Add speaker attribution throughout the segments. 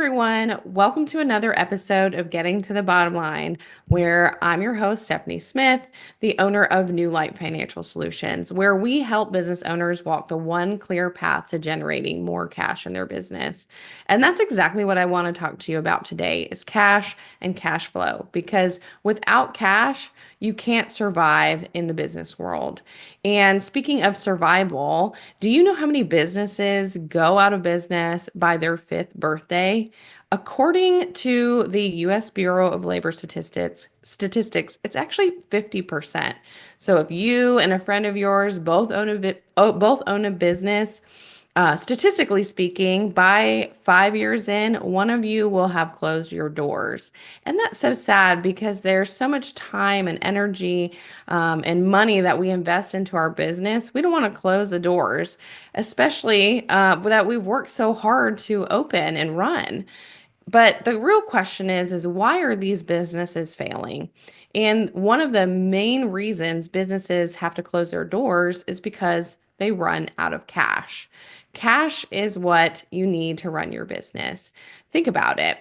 Speaker 1: everyone. Welcome to another episode of Getting to the Bottom Line, where I'm your host, Stephanie Smith, the owner of New Light Financial Solutions, where we help business owners walk the one clear path to generating more cash in their business. And that's exactly what I want to talk to you about today is cash and cash flow, because without cash, you can't survive in the business world. And speaking of survival, do you know how many businesses go out of business by their fifth birthday? According to the US Bureau of Labor Statistics, it's actually 50%. So if you and a friend of yours both own a business, statistically speaking, by 5 years in, one of you will have closed your doors. And that's so sad because there's so much time and energy and money that we invest into our business. We don't want to close the doors, especially that we've worked so hard to open and run. But the real question is why are these businesses failing? And one of the main reasons businesses have to close their doors is because they run out of cash. Cash is what you need to run your business. Think about it.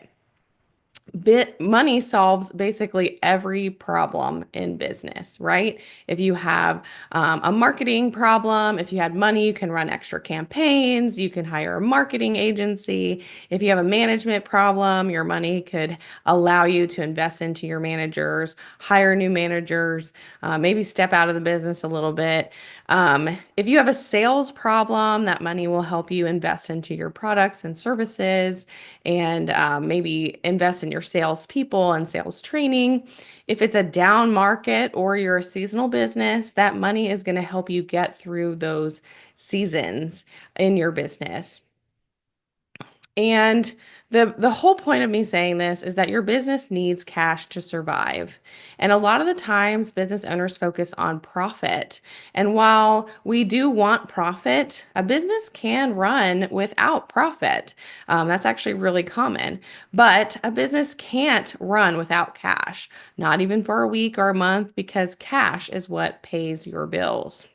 Speaker 1: Money solves basically every problem in business, right? If you have a marketing problem, if you had money, you can run extra campaigns, you can hire a marketing agency. If you have a management problem, your money could allow you to invest into your managers, hire new managers, maybe step out of the business a little bit. If you have a sales problem, that money will help you invest into your products and services and maybe invest in your sales people and sales training. If it's a down market or you're a seasonal business, that money is going to help you get through those seasons in your business. And the whole point of me saying this is that your business needs cash to survive. And a lot of the times, business owners focus on profit. And while we do want profit, a business can run without profit. That's actually really common. But a business can't run without cash, not even for a week or a month, because cash is what pays your bills.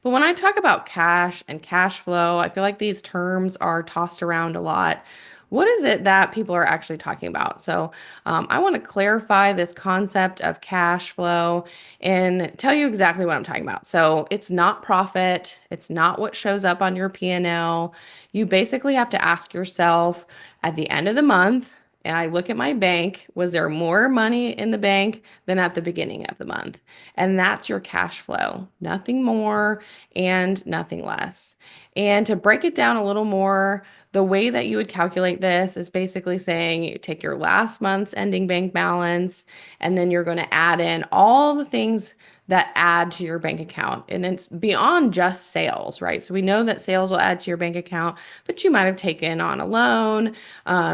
Speaker 1: But when I talk about cash and cash flow, I feel like these terms are tossed around a lot. What is it that people are actually talking about? So, I want to clarify this concept of cash flow and tell you exactly what I'm talking about. So, it's not profit, it's not what shows up on your P&L. You basically have to ask yourself at the end of the month, and I look at my bank, was there more money in the bank than at the beginning of the month? And that's your cash flow, nothing more and nothing less. And to break it down a little more, the way that you would calculate this is basically saying you take your last month's ending bank balance, and then you're going to add in all the things that add to your bank account. And it's beyond just sales, right? So we know that sales will add to your bank account, but you might have taken on a loan,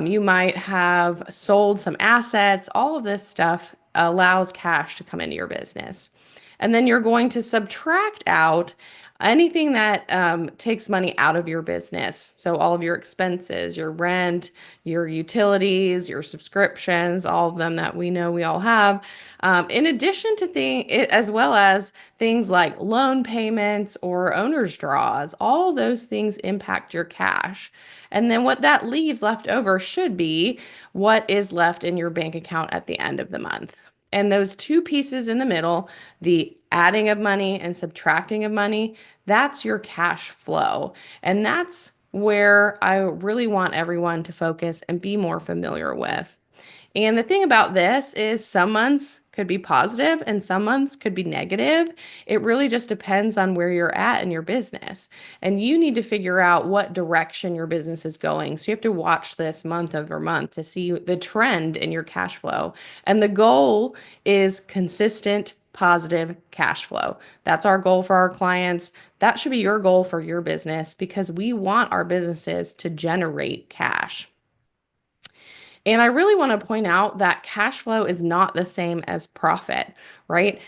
Speaker 1: you might have sold some assets. All of this stuff allows cash to come into your business. And then you're going to subtract out anything that takes money out of your business. So all of your expenses, your rent, your utilities, your subscriptions, all of them that we know we all have. In addition to as well as things like loan payments or owner's draws, all those things impact your cash. And then what that leaves left over should be what is left in your bank account at the end of the month. And those two pieces in the middle, the adding of money and subtracting of money, that's your cash flow. And that's where I really want everyone to focus and be more familiar with. And the thing about this is some months could be positive and some months could be negative. It really just depends on where you're at in your business. And you need to figure out what direction your business is going. So you have to watch this month over month to see the trend in your cash flow. And the goal is consistent positive cash flow. That's our goal for our clients. That should be your goal for your business because we want our businesses to generate cash. And I really want to point out that cash flow is not the same as profit, right?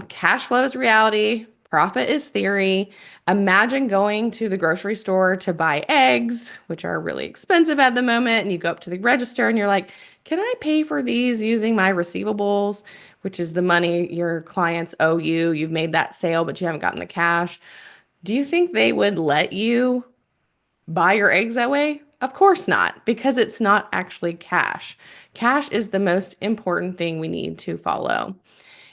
Speaker 1: Cash flow is reality, profit is theory. Imagine going to the grocery store to buy eggs, which are really expensive at the moment, and you go up to the register and you're like, can I pay for these using my receivables, which is the money your clients owe you? You've made that sale, but you haven't gotten the cash. Do you think they would let you buy your eggs that way? Of course not, because it's not actually cash. Cash is the most important thing we need to follow.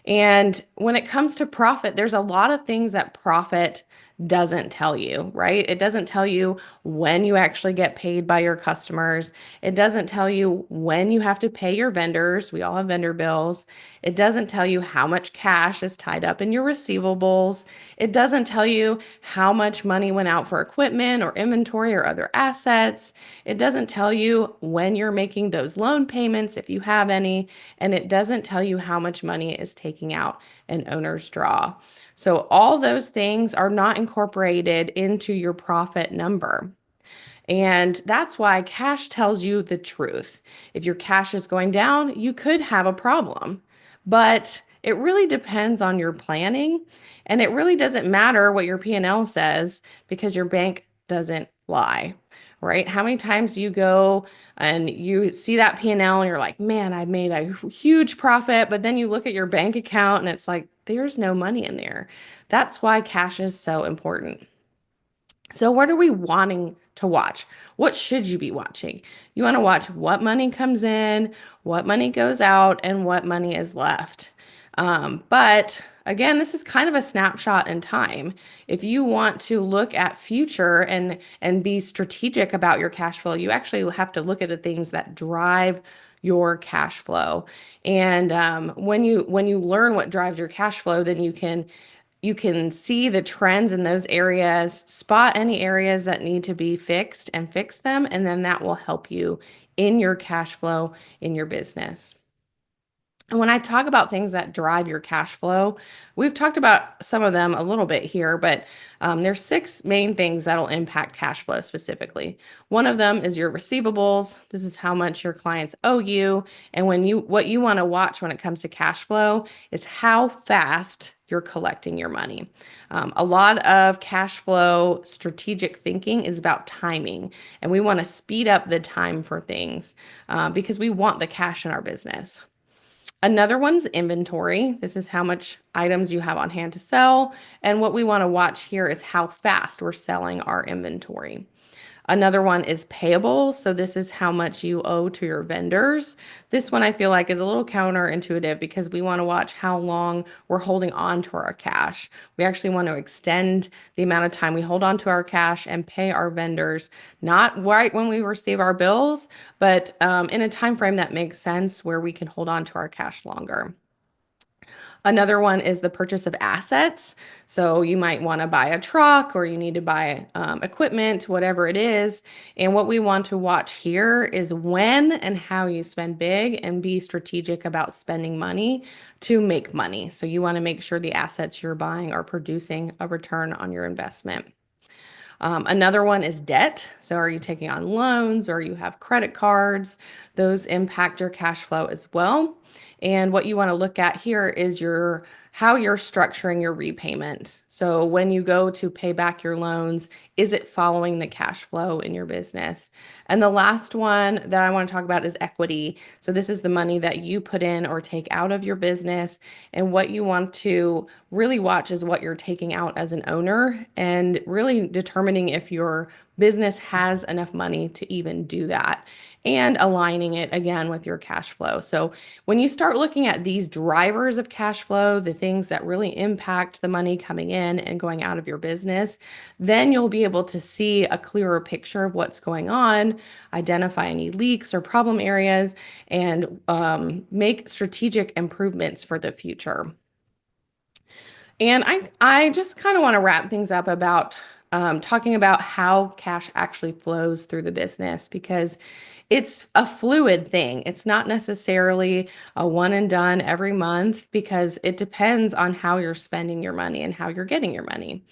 Speaker 1: And when it comes to profit, there's a lot of things that profit doesn't tell you, right? It doesn't tell you when you actually get paid by your customers. It doesn't tell you when you have to pay your vendors. We all have vendor bills. It doesn't tell you how much cash is tied up in your receivables. It doesn't tell you how much money went out for equipment or inventory or other assets. It doesn't tell you when you're making those loan payments, if you have any, and it doesn't tell you how much money is taking out an owner's draw. So all those things are not incorporated into your profit number. And that's why cash tells you the truth. If your cash is going down, you could have a problem. But it really depends on your planning, and it really doesn't matter what your P&L says because your bank doesn't lie. Right? How many times do you go and you see that P&L and you're like, "Man, I made a huge profit," but then you look at your bank account and it's like there's no money in there. That's why cash is so important. So, what are we wanting to watch? What should you be watching? You want to watch what money comes in, what money goes out, and what money is left. But again, this is kind of a snapshot in time. If you want to look at future and be strategic about your cash flow, you actually have to look at the things that drive your cash flow. And when you learn what drives your cash flow, then you can see the trends in those areas, spot any areas that need to be fixed and fix them, and then that will help you in your cash flow in your business. And when I talk about things that drive your cash flow, we've talked about some of them a little bit here, but there's six main things that'll impact cash flow specifically. One of them is your receivables. This is how much your clients owe you. And what you want to watch when it comes to cash flow is how fast you're collecting your money. A lot of cash flow strategic thinking is about timing, and we want to speed up the time for things because we want the cash in our business. Another one's inventory. This is how much items you have on hand to sell. And what we want to watch here is how fast we're selling our inventory. Another one is payables. So this is how much you owe to your vendors. This one I feel like is a little counterintuitive because we want to watch how long we're holding on to our cash. We actually want to extend the amount of time we hold on to our cash and pay our vendors, not right when we receive our bills, but in a time frame that makes sense where we can hold on to our cash longer. Another one is the purchase of assets. So you might want to buy a truck or you need to buy equipment, whatever it is. And what we want to watch here is when and how you spend big and be strategic about spending money to make money. So you want to make sure the assets you're buying are producing a return on your investment. Another one is debt. So, are you taking on loans or you have credit cards? Those impact your cash flow as well. And what you want to look at here is how you're structuring your repayment. So when you go to pay back your loans, is it following the cash flow in your business? And the last one that I want to talk about is equity. So this is the money that you put in or take out of your business. And what you want to really watch is what you're taking out as an owner and really determining if your business has enough money to even do that and aligning it again with your cash flow. So when you start looking at these drivers of cash flow, the things that really impact the money coming in and going out of your business, then you'll be able to see a clearer picture of what's going on, identify any leaks or problem areas, and make strategic improvements for the future. And I just kind of want to wrap things up about talking about how cash actually flows through the business because it's a fluid thing. It's not necessarily a one and done every month because it depends on how you're spending your money and how you're getting your money.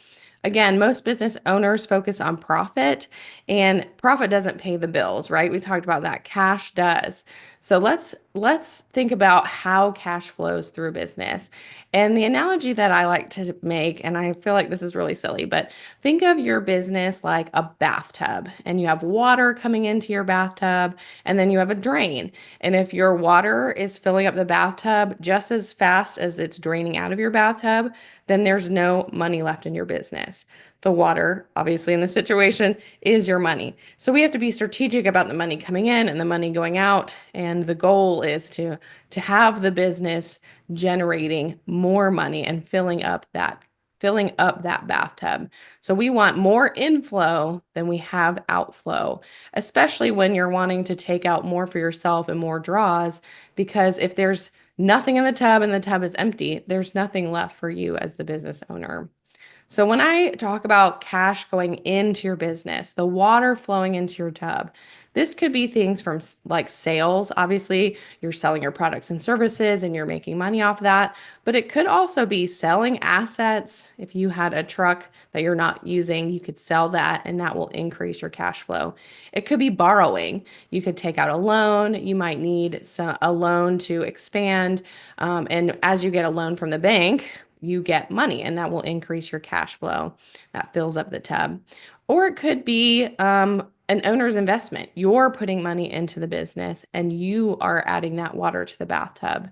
Speaker 1: Again, most business owners focus on profit, and profit doesn't pay the bills, right? We talked about that. Cash does. So let's think about how cash flows through a business. And the analogy that I like to make, and I feel like this is really silly, but think of your business like a bathtub, and you have water coming into your bathtub, and then you have a drain. And if your water is filling up the bathtub just as fast as it's draining out of your bathtub, then there's no money left in your business. The water, obviously, in this situation, is your money. So we have to be strategic about the money coming in and the money going out. And the goal is to have the business generating more money and filling up that bathtub. So we want more inflow than we have outflow, especially when you're wanting to take out more for yourself and more draws, because if there's nothing in the tub and the tub is empty, there's nothing left for you as the business owner. So when I talk about cash going into your business, the water flowing into your tub, this could be things from like sales. Obviously, you're selling your products and services and you're making money off that, but it could also be selling assets. If you had a truck that you're not using, you could sell that and that will increase your cash flow. It could be borrowing. You could take out a loan. You might need a loan to expand. And as you get a loan from the bank, you get money and that will increase your cash flow that fills up the tub. Or it could be an owner's investment. You're putting money into the business and you are adding that water to the bathtub.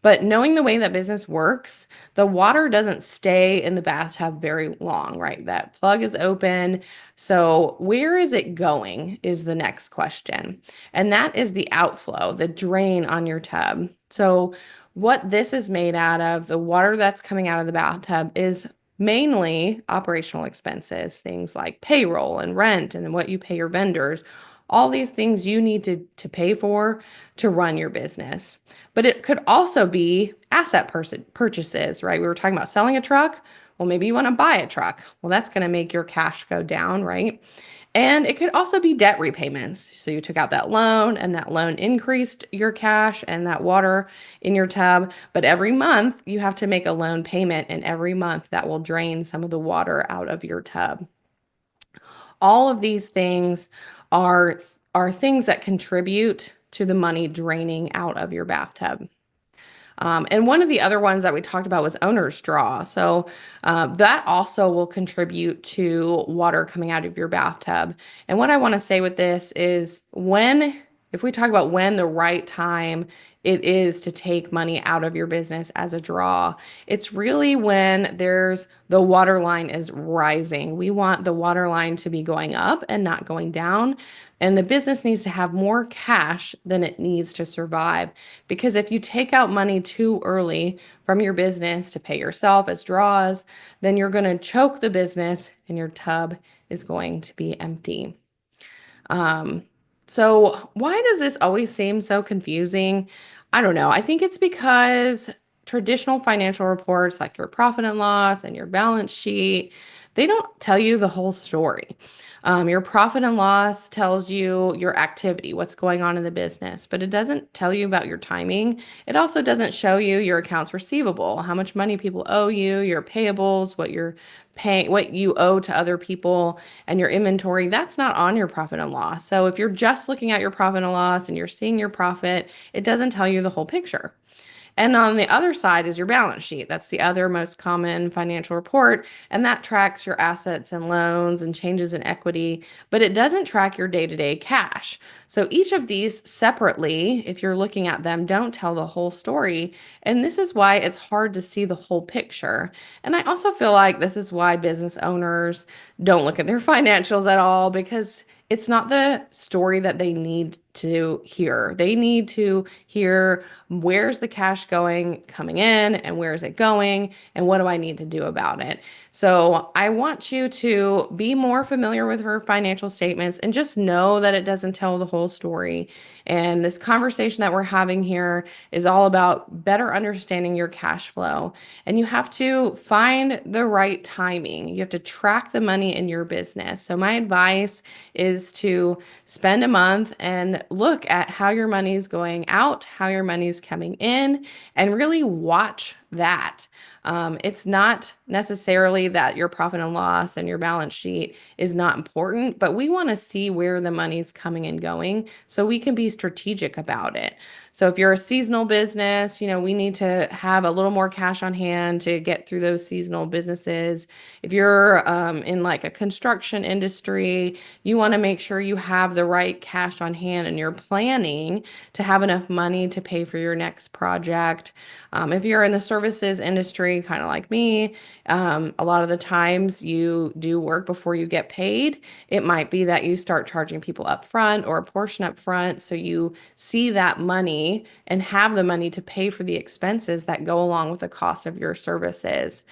Speaker 1: But knowing the way that business works, the water doesn't stay in the bathtub very long, right? That plug is open. So, where is it going is the next question. And that is the outflow, the drain on your tub. So, what this is made out of, the water that's coming out of the bathtub, is mainly operational expenses, things like payroll and rent and what you pay your vendors. All these things you need to pay for to run your business. But it could also be asset purchases, right? We were talking about selling a truck. Well, maybe you want to buy a truck. Well, that's going to make your cash go down, right? And it could also be debt repayments. So you took out that loan and that loan increased your cash and that water in your tub. But every month you have to make a loan payment, and every month that will drain some of the water out of your tub. All of these things are are things that contribute to the money draining out of your bathtub. And one of the other ones that we talked about was owner's draw. So that also will contribute to water coming out of your bathtub. And what I want to say with this is if we talk about when the right time it is to take money out of your business as a draw, it's really when the water line is rising. We want the water line to be going up and not going down. And the business needs to have more cash than it needs to survive. Because if you take out money too early from your business to pay yourself as draws, then you're going to choke the business and your tub is going to be empty. Um, so why does this always seem so confusing? I don't know. I think it's because traditional financial reports like your profit and loss and your balance sheet, they don't tell you the whole story. Your profit and loss tells you your activity, what's going on in the business, but it doesn't tell you about your timing. It also doesn't show you your accounts receivable, how much money people owe you, your payables, what you're paying, what you owe to other people, and your inventory. That's not on your profit and loss. So if you're just looking at your profit and loss and you're seeing your profit, it doesn't tell you the whole picture. And on the other side is your balance sheet. That's the other most common financial report. And that tracks your assets and loans and changes in equity, but it doesn't track your day-to-day cash. So each of these separately, if you're looking at them, don't tell the whole story. And this is why it's hard to see the whole picture. And I also feel like this is why business owners don't look at their financials at all, because it's not the story that they need to hear. They need to hear, where's the cash coming in, and where is it going, and what do I need to do about it? So I want you to be more familiar with her financial statements and just know that it doesn't tell the whole story. And this conversation that we're having here is all about better understanding your cash flow. And you have to find the right timing. You have to track the money in your business. So my advice is to spend a month and look at how your money is going out, how your money is coming in, and really watch that. It's not necessarily that your profit and loss and your balance sheet is not important, but we want to see where the money's coming and going so we can be strategic about it. So if you're a seasonal business, we need to have a little more cash on hand to get through those seasonal businesses. If you're in like a construction industry, you want to make sure you have the right cash on hand and you're planning to have enough money to pay for your next project. If you're in the services industry, kind of like me, a lot of the times you do work before you get paid. It might be that you start charging people up front or a portion up front. So you see that money and have the money to pay for the expenses that go along with the cost of your services.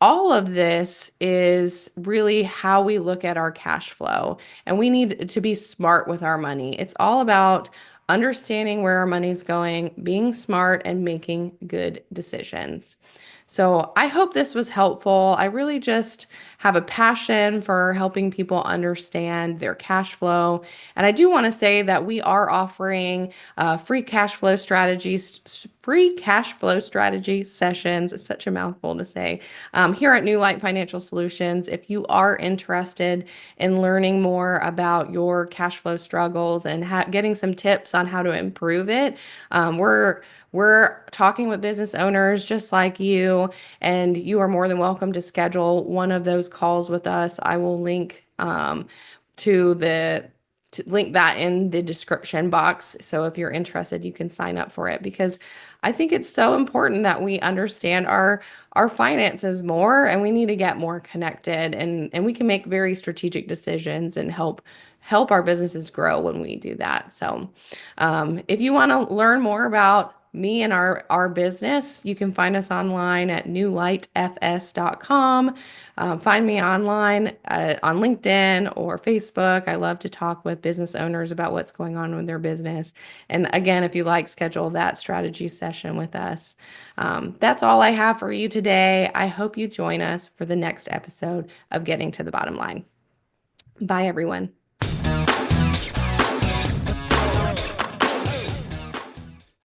Speaker 1: All of this is really how we look at our cash flow, and we need to be smart with our money. It's all about understanding where our money's going, being smart, and making good decisions. So I hope this was helpful. I really just have a passion for helping people understand their cash flow. And I do want to say that we are offering free cash flow strategy sessions. It's such a mouthful to say. Here at New Light Financial Solutions, if you are interested in learning more about your cash flow struggles and getting some tips on how to improve it, we're talking with business owners just like you, and you are more than welcome to schedule one of those calls with us. I will link to the to link that in the description box. So if you're interested, you can sign up for it because I think it's so important that we understand our finances more, and we need to get more connected, and we can make very strategic decisions and help our businesses grow when we do that. So if you want to learn more about me and our business, you can find us online at newlightfs.com. Find me online on LinkedIn or Facebook. I love to talk with business owners about what's going on with their business. And again, if you like, schedule that strategy session with us. That's all I have for you today. I hope you join us for the next episode of Getting to the Bottom Line. Bye, everyone.